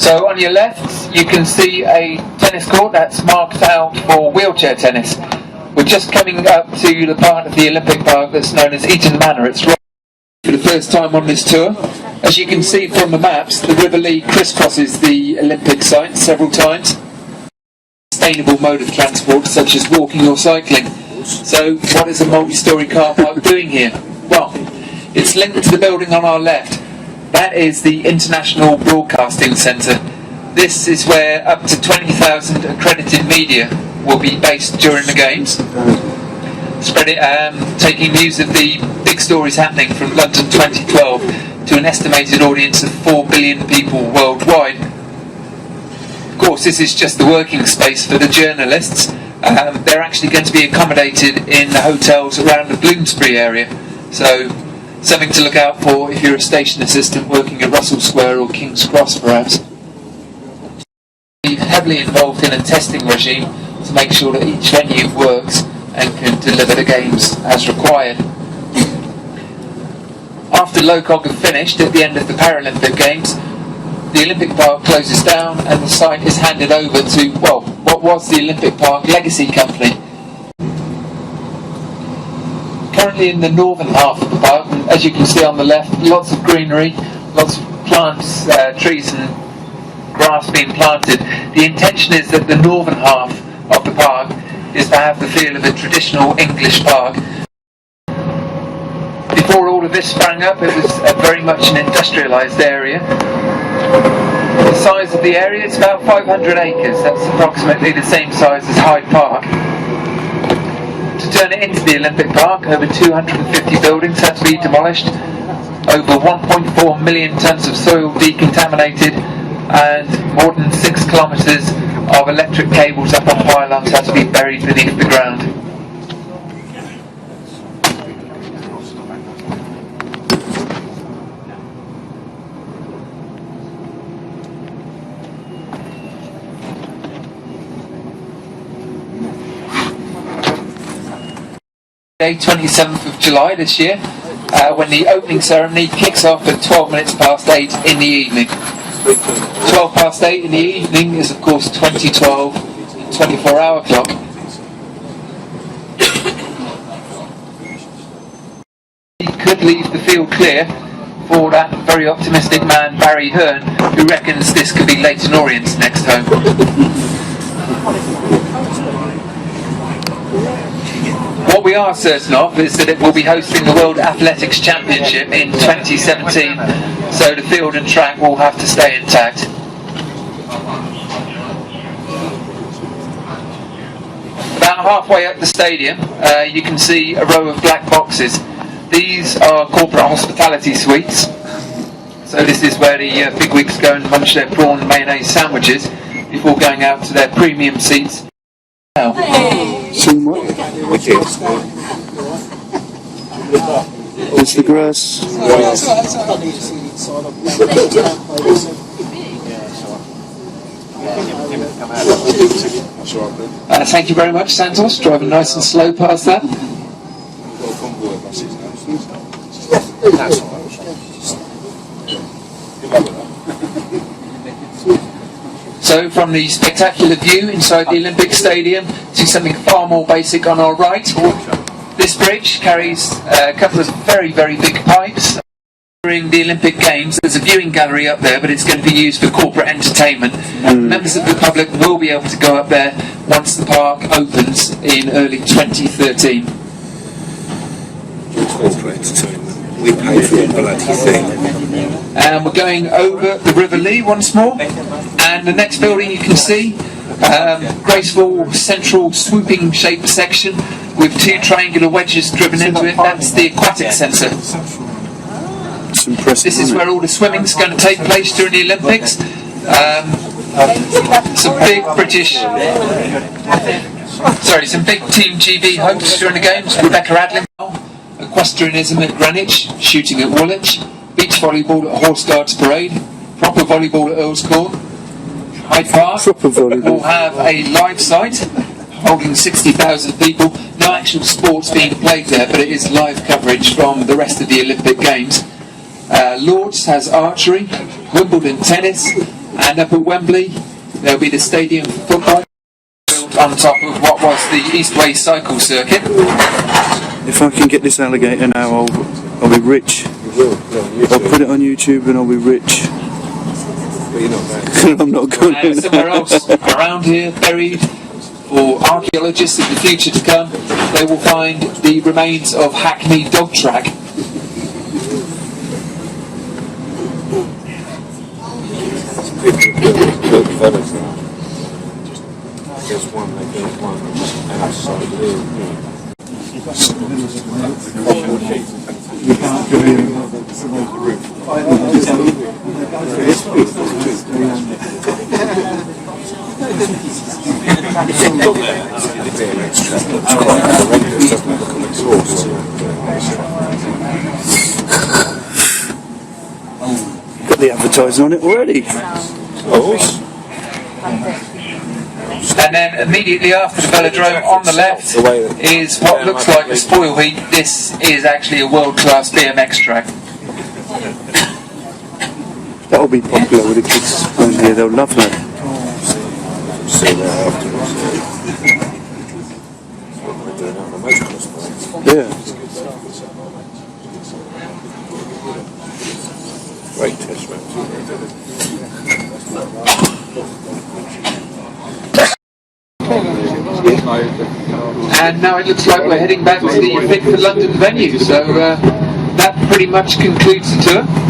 So on your left you can see a tennis court that's marked out for wheelchair tennis. We're just coming up to the part of the Olympic Park that's known as Eton Manor. It's right for the first time on this tour. As you can see from the maps, the River Lee crisscrosses the Olympic site several times. Sustainable mode of transport such as walking or cycling. So what is a multi-storey car park doing here? Well, it's linked to the building on our left. That is the International Broadcasting Centre. This is where up to 20,000 accredited media will be based during the games, taking news of the big stories happening from London 2012 to an estimated audience of 4 billion people worldwide. Of course, this is just the working space for the journalists. They're actually going to be accommodated in the hotels around the Bloomsbury area, so something to look out for if you're a station assistant working at Russell Square or King's Cross perhaps. We're heavily involved in a testing regime to make sure that each venue works and can deliver the games as required. After LOCOG have finished at the end of the Paralympic Games, the Olympic Park closes down and the site is handed over to, well, what was the Olympic Park Legacy Company. Currently in the northern half of the park, and as you can see on the left, lots of greenery, lots of plants, trees and grass being planted. The intention is that the northern half of the park is to have the feel of a traditional English park. Before all of this sprang up, it was very much an industrialised area. The size of the area is about 500 acres, that's approximately the same size as Hyde Park. To turn it into the Olympic Park, over 250 buildings had to be demolished, over 1.4 million tonnes of soil decontaminated, and more than 6 kilometres of electric cables up on pylons had to be buried beneath the ground. Day 27th of July this year, when the opening ceremony kicks off at 12 minutes past 8 in the evening. 12 past 8 in the evening is of course 2012 24-hour clock. He could leave the field clear for that very optimistic man Barry Hearn, who reckons this could be Leyton Orient's next home. What we are certain of is that it will be hosting the World Athletics Championship in 2017, so the field and track will have to stay intact. About halfway up the stadium, you can see a row of black boxes. These are corporate hospitality suites, so this is where the bigwigs go and munch their prawn and mayonnaise sandwiches before going out to their premium seats. Seen what? Is the grass? Thank you very much, Santos. Driving nice and slow past that. So from the spectacular view inside the Olympic Stadium to something far more basic on our right, this bridge carries a couple of very, very big pipes. During the Olympic Games, there's a viewing gallery up there, but it's going to be used for corporate entertainment. Members of the public will be able to go up there once the park opens in early 2013. Corporate entertainment. We pay for a bloody thing. And we're going over the River Lee once more, and the next building you can see, graceful central swooping shaped section with 2 triangular wedges driven into it. That's the aquatic centre. This is where all the swimming's going to take place during the Olympics. Some big Team GB hosts during the games. Rebecca Adling, equestrianism at Greenwich, shooting at Woolwich, beach volleyball at Horse Guards Parade, proper volleyball at Earl's Court. Hyde Park will have a live site holding 60,000 people. No actual sports being played there, but it is live coverage from the rest of the Olympic Games. Lords has archery, Wimbledon tennis, And up at Wembley, there'll be the stadium for football, built on top of what was the Eastway cycle circuit. If I can get this alligator now, I'll be rich. I'll put it on YouTube and I'll be rich. But you're not there. I'm not going And somewhere else around here, buried for archaeologists in the future to come, they will find the remains of Hackney Dog Track. Built fellas now. There's one, they built one, and outside Got the advertising on it already. And then immediately after the velodrome on the left is what looks like a spoil heap. This is actually a world-class BMX track. That'll be popular with the kids around here, they'll love that. see that afterwards. That's what we're doing out on the motocross bikes. Yeah. Great test match. And now it looks like we're heading back to the Fit for London venue, so that pretty much concludes the tour.